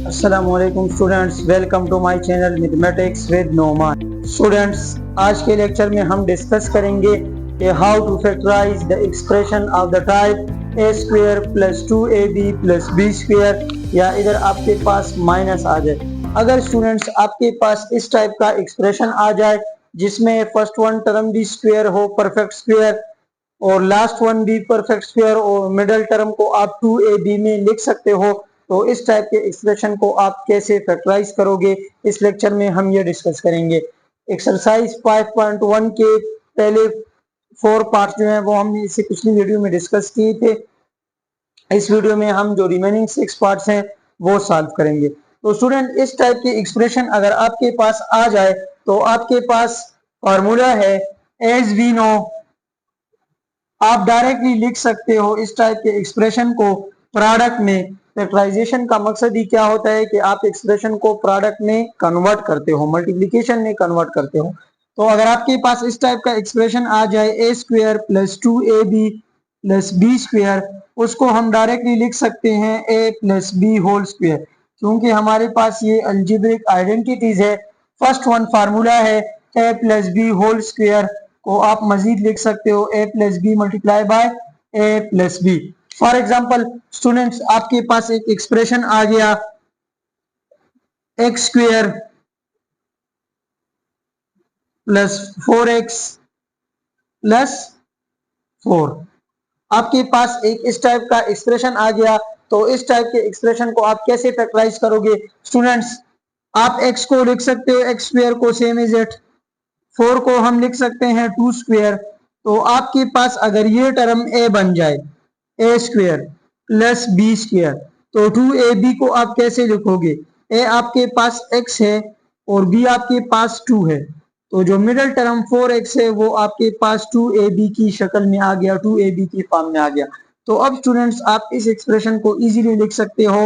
अस्सलामुअलैकुम students, welcome to my channel mathematics with Noman. Students, आज के लेक्चर में हम डिस्कस करेंगे कि how to factorise the expression of the type a square plus 2ab plus B square, या इधर आपके पास माइनस आ जाए। अगर स्टूडेंट्स आपके पास इस टाइप का एक्सप्रेशन आ जाए जिसमें फर्स्ट वन टर्म भी स्क्वायर हो, परफेक्ट स्क्वायर, और लास्ट वन भी परफेक्ट स्क्वायर, और मिडिल टर्म को आप 2ab में लिख सकते हो, तो इस टाइप के एक्सप्रेशन को आप कैसे फैक्टराइज करोगे, इस लेक्चर में हम ये डिस्कस करेंगे। एक्सरसाइज 5.1 के पहले 4 पार्ट जो है वो हमने इससे पिछली वीडियो में डिस्कस किए थे। इस वीडियो में हम जो रिमेनिंग 6 पार्ट्स हैं वो सॉल्व करेंगे। तो स्टूडेंट, इस टाइप के एक्सप्रेशन अगर आपके पास आ जाए तो आपके पास फॉर्मूला है एज वी नो। आप डायरेक्टली लिख सकते हो इस टाइप के एक्सप्रेशन को प्रोडक्ट में। फैक्टराइजेशन का मकसद ही क्या होता है कि आप एक्सप्रेशन को प्रोडक्ट में कन्वर्ट करते हो, मल्टीप्लिकेशन में कन्वर्ट करते हो। तो अगर आपके पास इस टाइप का एक्सप्रेशन आ जाए A square plus 2ab plus B square, उसको हम डायरेक्टली लिख सकते हैं A plus B whole square, क्योंकि हमारे पास ये अलजेब्रिक आइडेंटिटीज है। फर्स्ट वन फार्मूला है A plus B whole square, को आप मजीद लिख सकते हो A plus B multiply by A plus B. For example students, आपके पास एक एक्सप्रेशन आ गया x square plus 4x plus 4। आपके पास एक इस टाइप का एक्सप्रेशन आ गया, तो इस टाइप के एक्सप्रेशन को आप कैसे फैक्टराइज करोगे? स्टूडेंट्स, आप x को लिख सकते हो एक्स स्क्वायर को सेम इज इट, 4 को हम लिख सकते हैं 2 स्क्वायर। तो आपके पास अगर ये टर्म a बन जाए A square plus B square, तो 2ab को आप कैसे लिखोगे? a आपके पास x है और b आपके पास 2 है, तो जो मिडिल टर्म 4x है वो आपके पास 2ab की शक्ल में आ गया, 2ab की फॉर्म में आ गया। तो अब स्टूडेंट्स, आप इस एक्सप्रेशन को इजीली लिख सकते हो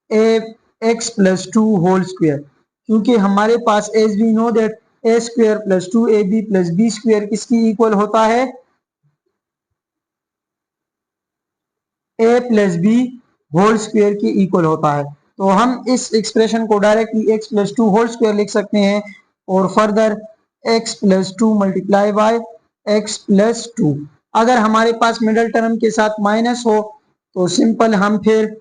ax प्लस 2 होल स्क्वायर, क्योंकि हमारे पास as we know that A square plus 2ab plus B square किसकी इक्वल होता है? A plus B whole square की इक्वल होता है। तो हम इस एक्सप्रेशन को directly X plus 2 whole square लिख सकते हैं, और further X plus 2 multiply by X plus 2। अगर हमारे पास मिडिल टर्म के साथ माइनस हो तो सिंपल हम फिर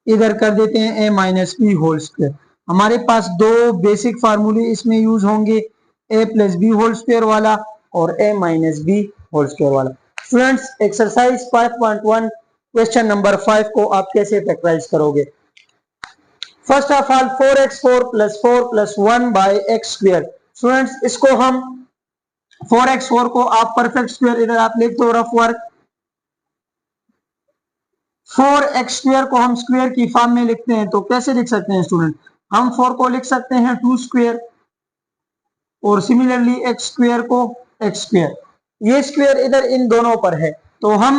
इधर कर देते हैं ए माइनस बी होल स्क्वायर। हमारे पास दो बेसिक फार्मूले इसमें यूज होंगे, ए प्लस बी होल स्क्वायर वाला और ए माइनस बी होल स्क्वायर वाला। स्टूडेंट्स, एक्सरसाइज 5.1 क्वेश्चन नंबर 5 को आप कैसे फैक्टराइज करोगे? First of all 4x4 plus 4 plus 1 by x square. Students, इसको हम 4x4 को आप परफेक्ट स्क्वायर इधर आप लिख दो रफ वर्क। 4x स्क्वायर को हम स्क्वायर की फॉर्म में लिखते हैं, तो कैसे लिख सकते हैं स्टूडेंट? हम 4 को लिख सकते हैं 2 स्क्वायर, और सिमिलरली x स्क्वायर को x स्क्वायर। ये स्क्वायर इधर इन दोनों पर है, तो हम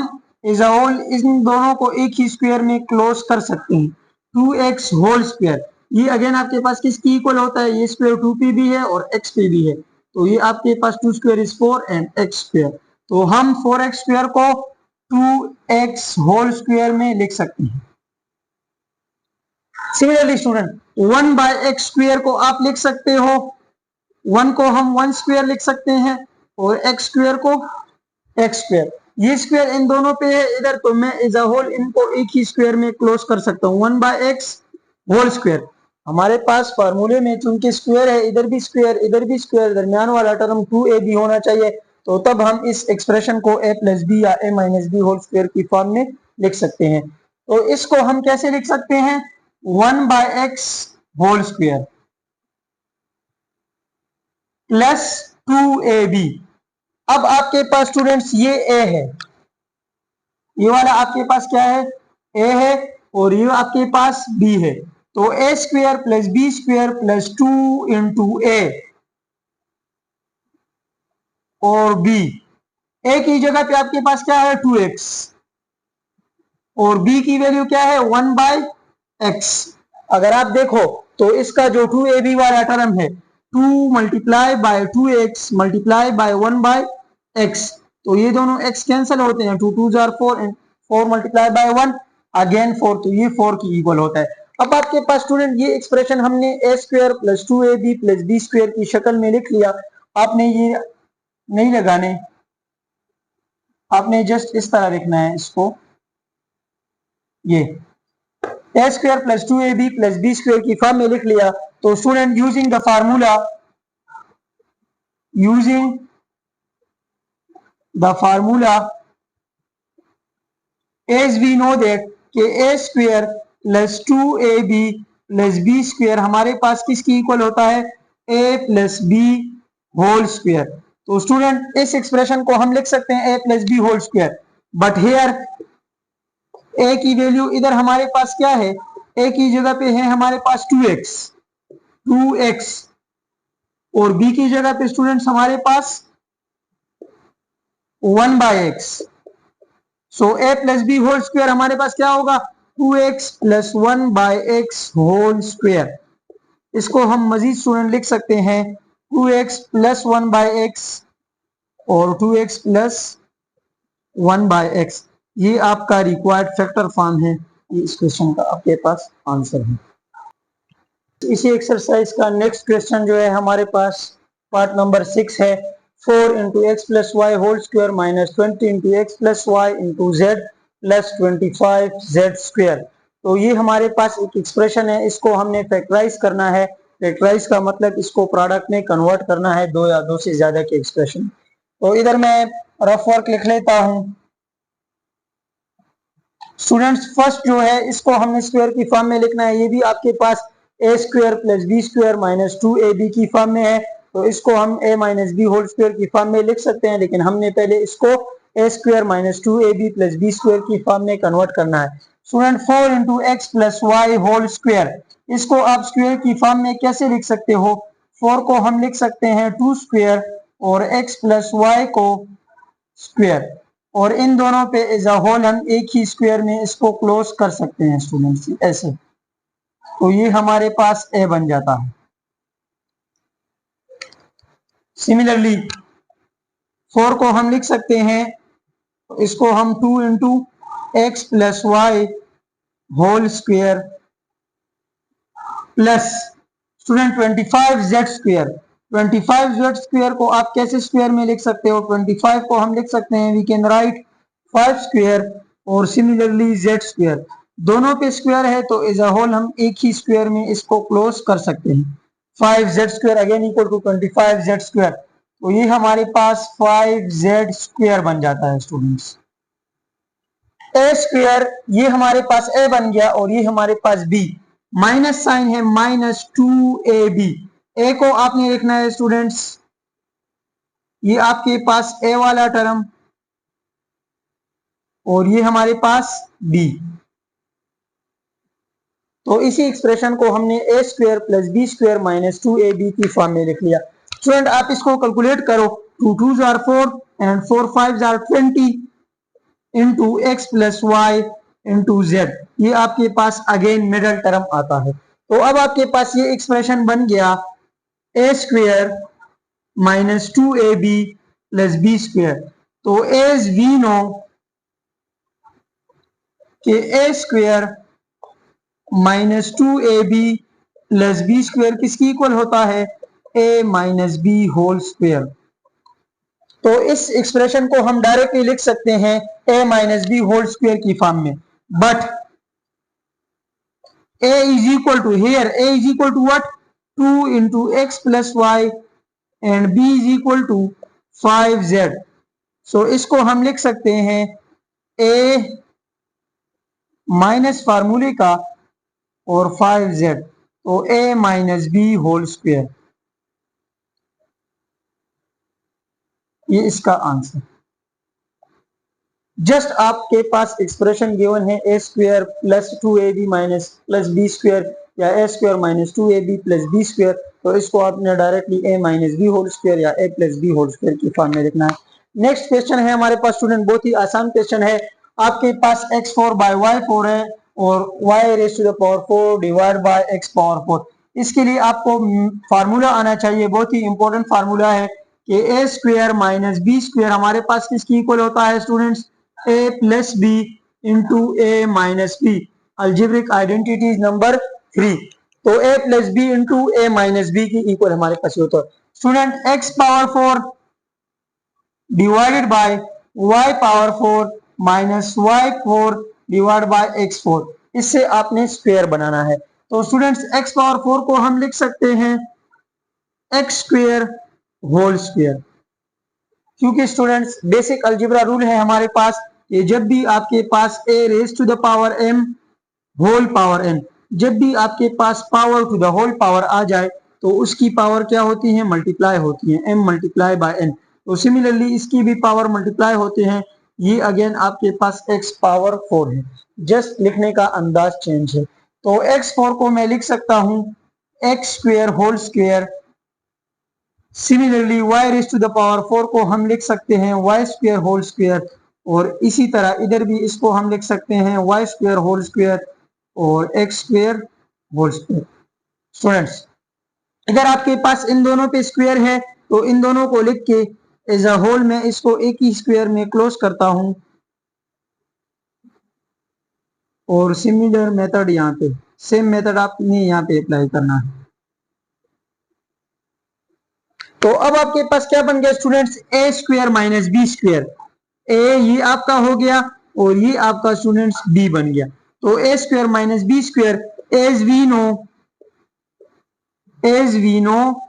एज अ होल इन दोनों को एक ही स्क्वायर में क्लोज कर सकते हैं, 2x होल स्क्वायर। ये अगेन आपके पास किसकी इक्वल होता है? ये स्क्वायर 2p भी है और x p भी है, तो ये आपके पास 2 square is 4 and x square. तो हम 4x स्क्वायर को 2x होल स्क्वायर में लिख सकते हैं। Similarly student, 1 by x square को आप लिख सकते हो, 1 को हम 1 स्क्वायर लिख सकते हैं और x स्क्वायर को x स्क्वायर। ये स्क्वायर इन दोनों पे है इधर, तो मैं एज अ होल इनको एक ही स्क्वायर में क्लोज कर सकता हूँ, 1 बाय एक्स होल स्क्वायर। हमारे पास फार्मूले में चूंकि स्क्वायर है, इधर भी स्क्वायर इधर भी स्क्वायर, दरमियान वाला टर्म 2ab होना चाहिए, तो तब हम इस एक्सप्रेशन को a प्लस बी या a minus B whole square की फॉर्म में लिख सकते हैं। तो इसको हम कैसे लिख सकते हैं? 1 by x whole square plus 2ab। अब आपके पास स्टूडेंट्स ये a है, ये वाला आपके पास क्या है? a है, और ये आपके पास b है, तो a square plus B square plus 2 into a और b। a की जगह पे आपके पास क्या है? 2x, और b की वैल्यू क्या है? 1 बाय x। अगर आप देखो तो इसका जो 2ab वाला टर्म है, 2 multiply by 2x multiply by 1 by x, तो ये दोनों x कैंसिल होते हैं, 2 2 4 4 मल्टीप्लाई बाय 1, अगेन 4, तो ये 4 की इक्वल होता है। अब आपके पास स्टूडेंट ये एक्सप्रेशन हमने A square plus 2ab plus B square की शक्ल में लिख लिया। आपने ये नहीं लगाने, आपने जस्ट इस तरह लिखना है इसको, ये A square plus 2ab plus B square की फॉर्म में लिख लिया। तो student using the formula, using the formula as we know that कि a square plus 2ab plus B square हमारे पास किसकी इक्वल होता है, a plus B whole square. तो स्टूडेंट इस एक्सप्रेशन को हम लिख सकते हैं a plus B whole square, but here a की वैल्यू इधर हमारे पास क्या है, a की जगह पे है हमारे पास 2x और b की जगह पे स्टूडेंट्स हमारे पास 1/x। So a plus B whole square हमारे पास क्या होगा, 2x plus 1/x whole square. इसको हम मजीद स्टूडेंट लिख सकते हैं 2x प्लस 1/x और 2x प्लस 1/x। ये आपका रिक्वायर्ड फैक्टर फॉर्म है, ये इस क्वेश्चन का आपके पास आंसर है। इसी एक्सरसाइज का नेक्स्ट क्वेश्चन जो है हमारे पास पार्ट नंबर 6 है, 4 into x plus Y whole square minus 20 into x plus y into z plus 25 z square. तो ये हमारे पास एक एक्सप्रेशन है, इसको हमने फैक्टराइज करना है। फैक्टराइज का मतलब इसको प्रोडक्ट में कन्वर्ट करना है, दो या दो से ज्यादा के एक्सप्रेशन। तो इधर मैं रफ वर्क लिख लेता हूं स्टूडेंट्स। फर्स्ट जो है इसको हमने स्क्वायर की फॉर्म में लिखना है, ये भी आपके पास ए square plus B square minus 2ab की फॉर्म में है। तो इसको हम a minus B whole square की फॉर्म में लिख सकते हैं, लेकिन हमने पहले इसको A square minus 2ab plus B square की फॉर्म में कन्वर्ट करना है। Student 4 into x plus Y whole square, इसको आप स्क्वायर की फॉर्म में कैसे लिख सकते हो, 4 को हम लिख सकते हैं 2 स्क्वायर और x प्लस वाई को स्क्वायर, और इन दोनों पे एज अ होल हम एक ही स्क्वायर में इसको क्लोज कर सकते हैं स्टूडेंट्स ऐसे। तो ये हमारे पास a बन जाता है। सिमिलरली 4 को हम लिख सकते हैं, इसको हम 2 into x plus Y whole square plus student 25 z square. 25 z square को आप कैसे स्क्वायर में लिख सकते हो, 25 को हम लिख सकते हैं वी कैन राइट 5 स्क्वायर और सिमिलरली जेड स्क्वायर, दोनों पे स्क्वायर है तो एज अ होल हम एक ही स्क्वायर में इसको क्लोज कर सकते हैं। 5 z square again equal to 25 z square, तो ये हमारे पास 5 जेड स्क्वायर बन जाता है स्टूडेंट्स। ए स्क्वायर ये हमारे पास a बन गया और ये हमारे पास b, माइनस साइन है माइनस 2ab। a को आपने लिखना है स्टूडेंट्स, ये आपके पास a वाला टर्म और ये हमारे पास b। तो इसी एक्सप्रेशन को हमने A square plus B square minus 2ab की फॉर्म में लिख लिया। स्टूडेंट आप इसको कैलकुलेट करो, 2 2s are 4 and 4 5s are 20 into x plus y into z, ये आपके पास अगेन मिडल टर्म आता है। तो अब आपके पास ये एक्सप्रेशन बन गया A square minus 2ab plus B square. तो एज वी नो कि ए square minus 2ab plus B square किसकी इक्वल होता है, a minus B whole square. तो इस एक्सप्रेशन को हम डायरेक्टली लिख सकते हैं a minus B whole square की फॉर्म में, but a is equal to here, a is equal to what, 2 into x plus y and b is equal to 5z। सो इसको हम लिख सकते हैं a माइनस फार्मूले का और 5z, तो a minus B whole square, ये इसका आंसर। जस्ट आपके पास एक्सप्रेशन गिवन है ए square plus 2ab minus plus B square या A square minus 2ab plus B square, तो इसको आपने directly A minus B whole square या A plus B whole square की फॉर्म में लिखना है। नेक्स्ट क्वेश्चन है हमारे पास स्टूडेंट, बहुत ही आसान क्वेश्चन है। आपके पास x4 बाय y4 है और y raise to the power 4 divide by x power 4। इसके लिए आपको फार्मूला आना चाहिए, बहुत ही इंपॉर्टेंट फार्मूला है कि ए स्क्वायर माइनस बी स्क्वायर हमारे पास किसकी इक्वल होता है students, a plus B into A minus b. Algebraic identity number 3। तो a plus B into A minus b की इक्वल हमारे पास होता है student x power 4 divided by y power 4 minus y4 divide by x4। इससे आपने square बनाना है। तो स्टूडेंट्स x पावर 4 को हम लिख सकते हैं x स्क्वायर होल स्क्वायर, क्योंकि स्टूडेंट्स बेसिक अलजेब्रा रूल है हमारे पास कि जब भी आपके पास a raise to the power m whole power n, जब भी आपके पास power to the whole power आ जाए तो उसकी पावर क्या होती है, मल्टीप्लाई होती है, m मल्टीप्लाई बाय n। तो सिमिलरली इसकी भी पावर मल्टीप्लाई होते हैं। ये अगेन आपके पास x पावर 4 है, जस्ट लिखने का अंदाज चेंज है। तो x4 को मैं लिख सकता हूं x square whole square. Similarly y raise to the power 4 को हम लिख सकते हैं y स्क्वायर होल स्क्वायर, और इसी तरह इधर भी इसको हम लिख सकते हैं y स्क्वायर होल स्क्वायर और x square whole square. Students इधर आपके पास इन दोनों पे स्क्वायर है, तो इन दोनों को लिख के एज अ होल में इसको एक ही स्क्वायर में क्लोज करता हूं, और सिमिलर मेथड यहाँ पे सेम मेथड आपने यहाँ पे अप्लाई करना है। तो अब आपके पास क्या बन गया students, a square minus B square. ए ये आपका हो गया और ये आपका स्टूडेंट्स बी बन गया। तो A square minus B square, as we know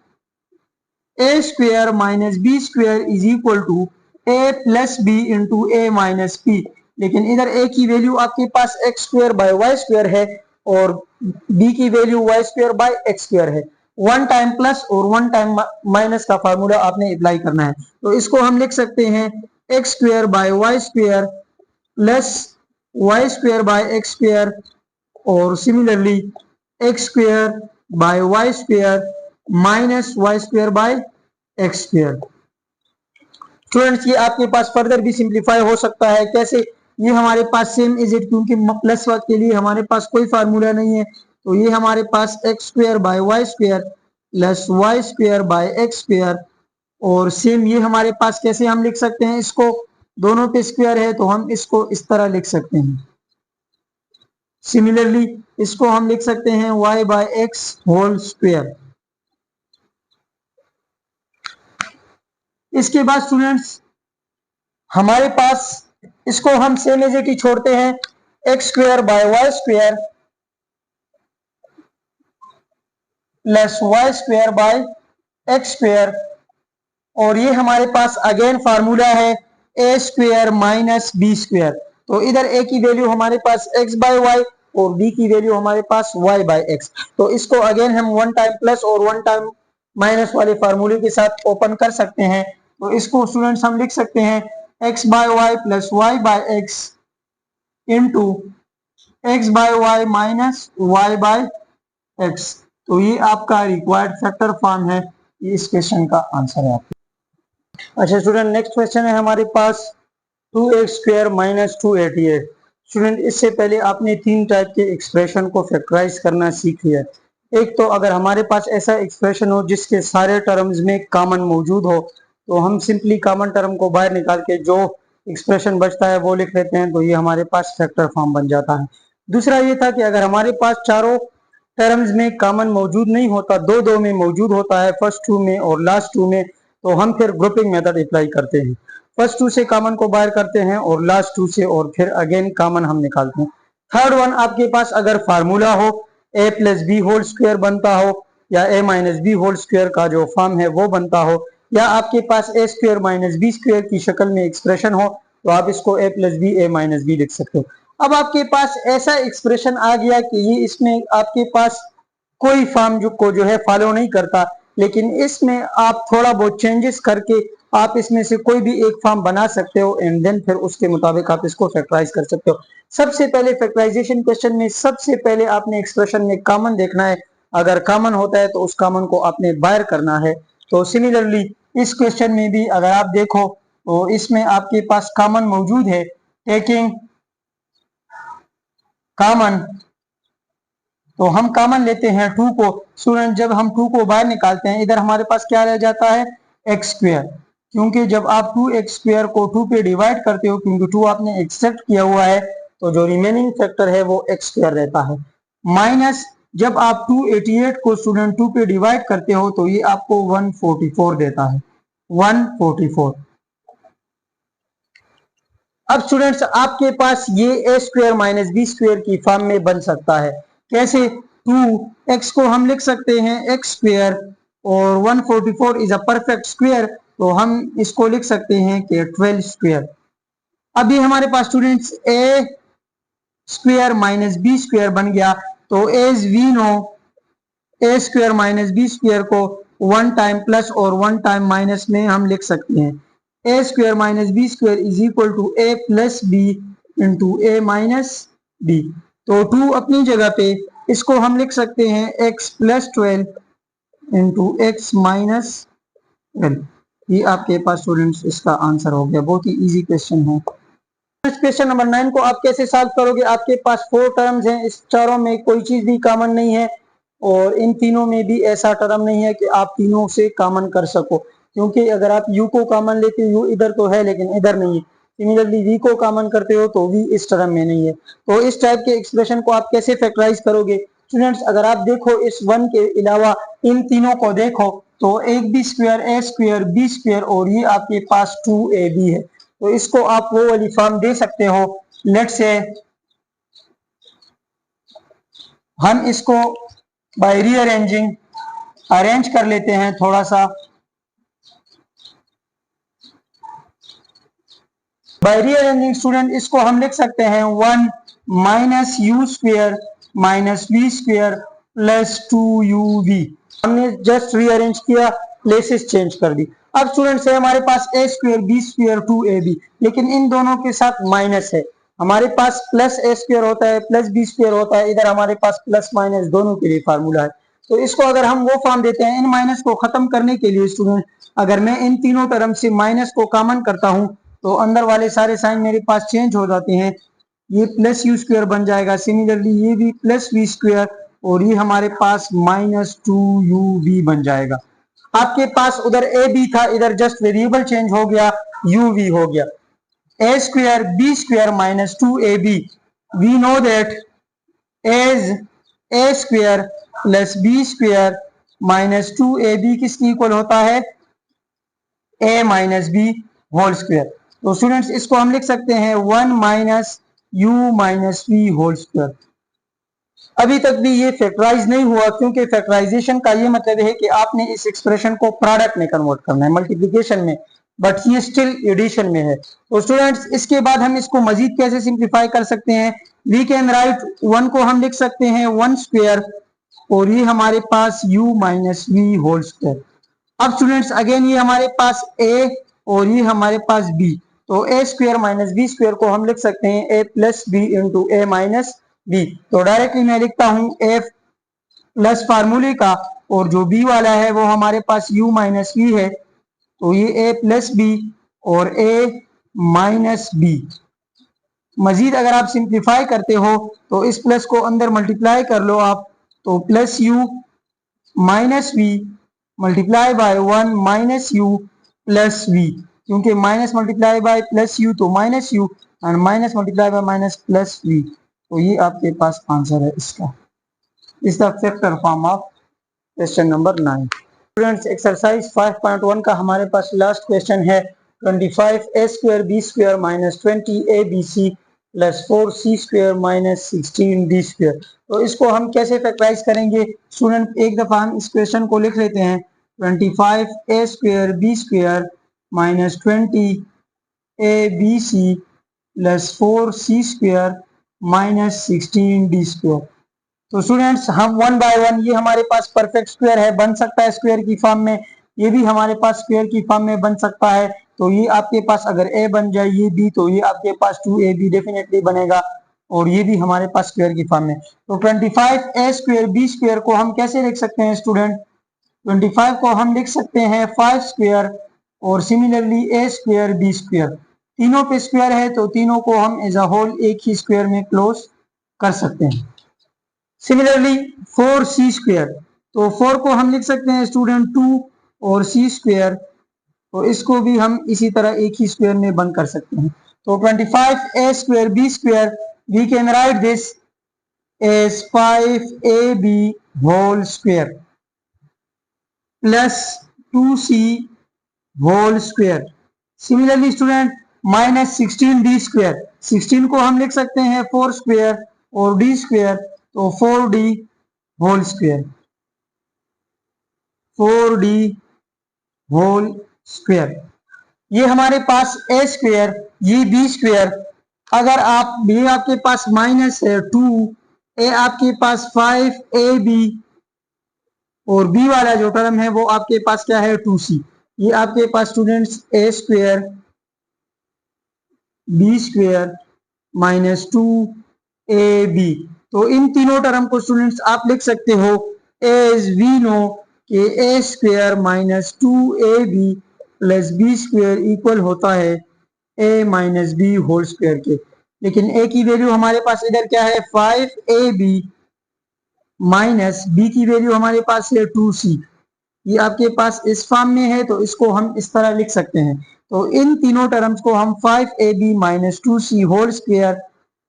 A square minus B square is equal to A plus B into A minus P. लेकिन इधर ए की वैल्यू आपके पास X square by Y square है और बी की value Y square by x square है। One time plus और वन टाइम माइनस का फार्मूला आपने अप्लाई करना है। तो इसको हम लिख सकते हैं x square by Y square plus Y square by x square, और similarly X square by Y square minus Y square by x square. Students ये आपके पास फर्दर भी सिंप्लीफाई हो सकता है। कैसे, ये हमारे पास सेम इज इट, क्योंकि प्लस वर्ड के लिए हमारे पास कोई फार्मूला नहीं है, तो ये हमारे पास X square by Y square plus Y square by x square, और सेम ये हमारे पास कैसे हम लिख सकते हैं, इसको दोनों पे स्क्वायर है तो हम इसको इस तरह लिख सकते हैं। सिमिलरली इसको हम लिख सकते हैं y by x whole square. इसके बाद स्टूडेंट्स हमारे पास इसको हम सेम एज इट ही छोड़ते हैं, x square by Y square plus Y square by x square, और ये हमारे पास अगेन फार्मूला है ए स्क्वायर माइनस बी स्क्वायर। तो इधर ए की वैल्यू हमारे पास एक्स बाय वाई और बी की वैल्यू हमारे पास वाई बाय एक्स। तो इसको अगेन हम वन टाइम प्लस और वन टाइम माइनस वाले फार्मूले के साथ ओपन कर सकते हैं। तो इसको स्टूडेंट्स हम लिख सकते हैं x by y plus y by x into x by y minus y by x. तो ये आपका रिक्वायर्ड फैक्टर फॉर्म है, ये इस क्वेश्चन का आंसर है आपका। अच्छा स्टूडेंट नेक्स्ट क्वेश्चन है हमारे पास 2x स्क्वायर माइनस 288। स्टूडेंट इससे पहले आपने तीन टाइप के एक्सप्रेशन को फैक्टराइज करना सीख लिया। एक तो अगर हमारे पास ऐसा एक्सप्रेशन हो जिसके सारे टर्म्स में कॉमन मौजूद हो, तो हम सिंपली कॉमन टर्म को बाहर निकाल के जो एक्सप्रेशन बचता है वो लिख लेते हैं, तो ये हमारे पास फैक्टर फॉर्म बन जाता है। दूसरा ये था कि अगर हमारे पास चारों टर्म्स में कॉमन मौजूद नहीं होता, दो दो में मौजूद होता है, फर्स्ट टू में और लास्ट टू में, तो हम फिर ग्रुपिंग मेथड अप्लाई करते हैं। फर्स्ट टू से कॉमन को बाहर करते हैं और लास्ट टू से, और फिर अगेन कॉमन हम निकालते हैं। थर्ड वन आपके पास अगर फार्मूला हो A plus B whole square बनता हो, या ए माइनस बी होल स्क्वायर का जो फॉर्म है वो बनता हो, या आपके पास ए स्क्वायर माइनस बी स्क्वायर की शक्ल में एक्सप्रेशन हो, तो आप इसको ए प्लस बी ए माइनस बी लिख सकते हो। अब आपके पास ऐसा एक्सप्रेशन आ गया कि ये इसमें आपके पास कोई फॉर्म जो है फॉलो नहीं करता, लेकिन इसमें आप थोड़ा बहुत चेंजेस करके आप इसमें से कोई भी एक फॉर्म बना सकते हो, एंड देन फिर उसके मुताबिक आप इसको फैक्टराइज कर सकते हो। सबसे पहले फैक्टराइजेशन क्वेश्चन में सबसे पहले आपने एक्सप्रेशन में कॉमन देखना है, अगर कॉमन होता है तो उस कॉमन को आपने बाहर करना है। तो सिमिलरली इस क्वेश्चन में भी अगर आप देखो तो इसमें आपके पास कॉमन मौजूद है, टेकिंग कॉमन, तो हम कॉमन लेते हैं 2 को। स्टूडेंट जब हम 2 को बाहर निकालते हैं, इधर हमारे पास क्या रह जाता है, एक्स स्क्वायर, क्योंकि जब आप 2x स्क्वायर को 2 पे डिवाइड करते हो, क्योंकि 2 आपने एक्सेप्ट किया हुआ है, तो जो रिमेनिंग फैक्टर है वो एक्स स्क्वायर रहता है। माइनस जब आप 288 को स्टूडेंट 2 पे डिवाइड करते हो तो ये आपको 144 देता है, 144। अब स्टूडेंट्स आपके पास ये A square minus B square की फॉर्म में बन सकता है। कैसे? 2x को हम लिख सकते हैं एक्स स्क्वायर और 144 इज अ परफेक्ट स्क्वायर, तो हम इसको लिख सकते हैं कि 12 स्क्वायर। अभी हमारे पास students a square minus B square बन गया, तो as we know A square minus B square को 1 टाइम प्लस और 1 टाइम माइनस में हम लिख सकते हैं। A square minus B square is equal to A plus B into A minus B. तो 2 अपनी जगह पे, इसको हम लिख सकते हैं x plus 12 into x minus 12। ये आपके पास स्टूडेंट्स इसका आंसर हो गया। बहुत ही इजी क्वेश्चन है। क्वेश्चन नंबर 9 को आप कैसे सॉल्व करोगे? आपके पास 4 टर्म्स हैं, इस चारों में कोई चीज भी कॉमन नहीं है और इन तीनों में भी ऐसा टर्म नहीं है कि आप तीनों से कॉमन कर सको, क्योंकि अगर आप u को कॉमन लेते हो, u इधर तो है लेकिन इधर नहीं है। सिमिलरली v को कॉमन करते हो तो v इस टर्म में नहीं है। तो इस टाइप के एक्सप्रेशन को आप कैसे फैक्टराइज करोगे? स्टूडेंट्स अगर आप देखो इस 1 के अलावा इन तीनों को देखो तो एक बी स्क्वायर, ए स्क्वायर, बी स्क्वायर और ये आपके पास 2ab है। तो इसको आप वो वाली फॉर्म दे सकते हो। लेट्स से हम इसको बाय रीअरेंजिंग अरेंज कर लेते हैं थोड़ा सा। बाय रीअरेंजिंग स्टूडेंट इसको हम लिख सकते हैं 1 minus u square minus v square plus 2uv। हमने जस्ट रीअरेंज किया, प्लेसेस चेंज कर दी। अब स्टूडेंट्स है हमारे पास ए स्क्वायर बी स्क्वायर 2ab, लेकिन इन दोनों के साथ माइनस है। हमारे पास प्लस ए स्क्वायर होता है प्लस बी स्क्वायर होता है, इधर हमारे पास प्लस माइनस दोनों के लिए फार्मूला है। तो इसको अगर हम वो फॉर्म देते हैं, इन माइनस को खत्म करने के लिए स्टूडेंट अगर मैं इन तीनों टर्म से माइनस को कॉमन करता हूं तो अंदर वाले सारे साइन मेरे पास चेंज हो जाते हैं। ये प्लस यू स्क्वायर बन जाएगा, सिमिलरली ये भी प्लस वी स्क्वायर और ये हमारे पास माइनस 2uv बन जाएगा। आपके पास उधर ए बी था, इधर जस्ट वेरिएबल चेंज हो गया, uv हो गया। A square B square minus 2ab, we know that as A square plus B square minus 2ab किसकी इक्वल होता है? A minus B whole square. तो स्टूडेंट्स इसको हम लिख सकते हैं 1 minus U minus we whole square. अभी तक भी ये फैक्टराइज नहीं हुआ, क्योंकि फैक्टराइजेशन का ये मतलब है कि आपने इस एक्सप्रेशन को प्रोडक्ट में कन्वर्ट करना है, मल्टीप्लिकेशन में, बट ये स्टिल एडिशन में है। तो स्टूडेंट्स इसके बाद हम इसको मजीद कैसे सिंप्लीफाई कर सकते हैं? वी कैन राइट 1 को हम लिख सकते हैं 1 स्क्वायर और ये हमारे पास u minus we whole square. अब स्टूडेंट्स अगेन ये हमारे पास a और ये हमारे पास b, तो a square minus B square को हम लिख सकते हैं a plus B into A minus B. तो डायरेक्टली मैं लिखता हूं a प्लस फार्मूले का और जो b वाला है वो हमारे पास u माइनस वी है, तो ये a प्लस बी और a माइनस बी। मजीद अगर आप सिंप्लीफाई करते हो तो इस प्लस को अंदर मल्टीप्लाई कर लो आप, तो plus u minus V multiply by 1 minus U plus V, क्योंकि minus multiply by plus U तो minus U and minus multiply by minus plus V. तो ये आपके पास आंसर है इसका। Is the factor form of question number 9। Students exercise 5.1 का हमारे पास लास्ट क्वेश्चन है 25 A square B square minus 20 A B C plus 4 C square minus 16 D square. तो इसको हम कैसे फैक्टराइज करेंगे? स्टूडेंट एक दफा हम इस क्वेश्चन को लिख लेते हैं 25 A square B square minus 20 A B C plus 4 C square minus 16 D square. तो स्टूडेंट्स हम 1 बाय 1, ये हमारे पास परफेक्ट स्क्वायर है, बन सकता है स्क्वायर की फॉर्म में, ये भी हमारे पास स्क्वायर की फॉर्म में बन सकता है। तो ये आपके पास अगर a बन जाए ये b, तो ये आपके पास 2ab डेफिनेटली बनेगा और ये भी हमारे पास स्क्वायर की फॉर्म में। तो 25 a स्क्वायर b स्क्वायर को हम कैसे लिख सकते हैं स्टूडेंट? 25 को हम लिख सकते हैं 5 स्क्वायर और similarly a square b square, तीनों पे स्क्वायर है तो तीनों को हम एज अ होल एक ही स्क्वायर में क्लोज कर सकते हैं। सिमिलरली 4c स्क्वायर, तो 4 को हम लिख सकते हैं स्टूडेंट 2 और c स्क्वायर, तो इसको भी हम इसी तरह एक ही स्क्वायर में बंद कर सकते हैं। तो 25 A square B square we can write this as 5ab whole square plus 2c whole square. Similarly student, minus 16d square, 16 को हम लिख सकते हैं 4 square और d square, तो 4d whole square, 4d whole square. ये हमारे पास a स्क्वायर, ये b स्क्वायर. अगर आप b आपके पास माइनस है 2, a आपके पास 5ab और b वाला जो टर्म है वो आपके पास क्या है 2c. ये आपके पास students a square b square minus 2ab. तो इन तीनों टर्म को स्टूडेंट्स आप लिख सकते हो एज वी नो कि a square minus 2ab plus B square equal होता है a minus B whole square के. लेकिन a की वैल्यू हमारे पास इधर क्या है 5ab माइनस b की वैल्यू हमारे पास है 2c. ये आपके पास इस फॉर्म में है तो इसको हम इस तरह लिख सकते हैं. तो इन तीनों टर्म्स को हम 5ab minus 2c whole square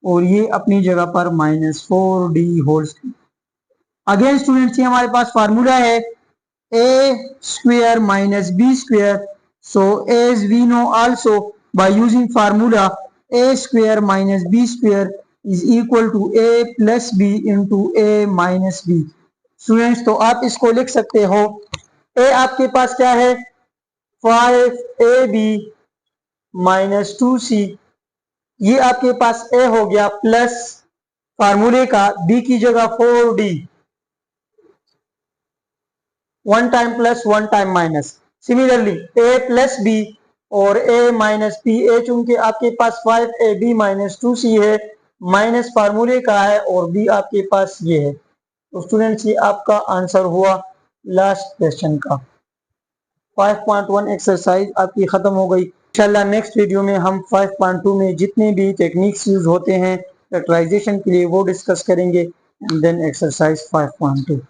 और ये अपनी जगह पर minus 4d whole square. Again students ये हमारे पास फार्मूला है a square minus b square. So as we know also by using formula a square minus b square is equal to a plus b into a minus b. Students तो आप इसको लिख सकते हो a आपके पास क्या है 5ab माइनस 2c, ये आपके पास a हो गया प्लस फार्मूले का b की जगह 4d, one time plus one time minus. Similarly a plus b और a माइनस बी, a चूंकि आपके पास 5ab माइनस 2c है, माइनस फार्मूले का है और b आपके पास ये है. तो स्टूडेंट्स ये आपका आंसर हुआ लास्ट क्वेश्चन का. 5.1 एक्सरसाइज आपकी खत्म हो गई. इंशाल्लाह नेक्स्ट वीडियो में हम 5.2 में जितने भी टेक्निक्स यूज होते हैं फैक्टराइजेशन के लिए वो डिस्कस करेंगे. And then exercise 5.2.